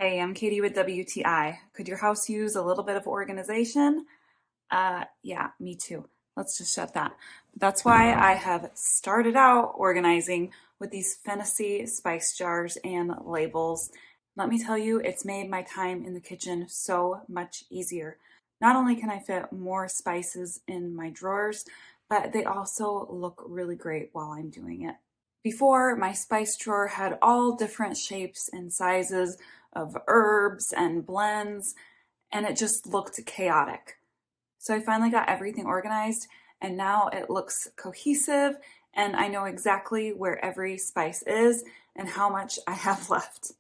Hey, I'm Katie with WTI. Could your house use a little bit of organization? Yeah, me too. Let's just shut that. That's why I have started out organizing with these FINESSY spice jars and labels. Let me tell you, it's made my time in the kitchen so much easier. Not only can I fit more spices in my drawers, but they also look really great while I'm doing it. Before, my spice drawer had all different shapes and sizes of herbs and blends, and it just looked chaotic. So I finally got everything organized, and now it looks cohesive, and I know exactly where every spice is and how much I have left.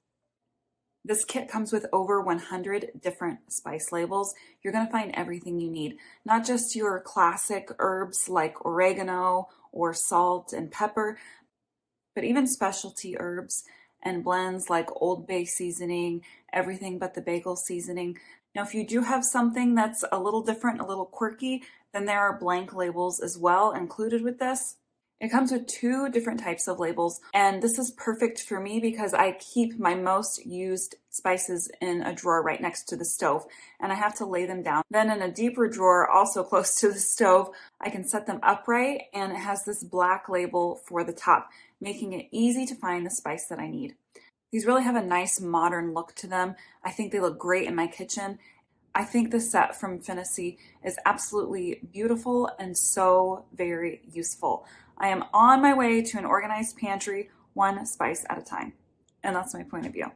This kit comes with over 100 different spice labels. You're going to find everything you need, not just your classic herbs like oregano or salt and pepper, but even specialty herbs and blends like Old Bay seasoning, everything but the bagel seasoning. Now, if you do have something that's a little different, a little quirky, then there are blank labels as well included with this. It comes with 2 different types of labels, and this is perfect for me because I keep my most used spices in a drawer right next to the stove, and I have to lay them down. Then in a deeper drawer, also close to the stove, I can set them upright, and it has this black label for the top, making it easy to find the spice that I need. These really have a nice modern look to them. I think they look great in my kitchen. I think the set from FINESSY is absolutely beautiful and so very useful. I am on my way to an organized pantry, one spice at a time. And that's my point of view.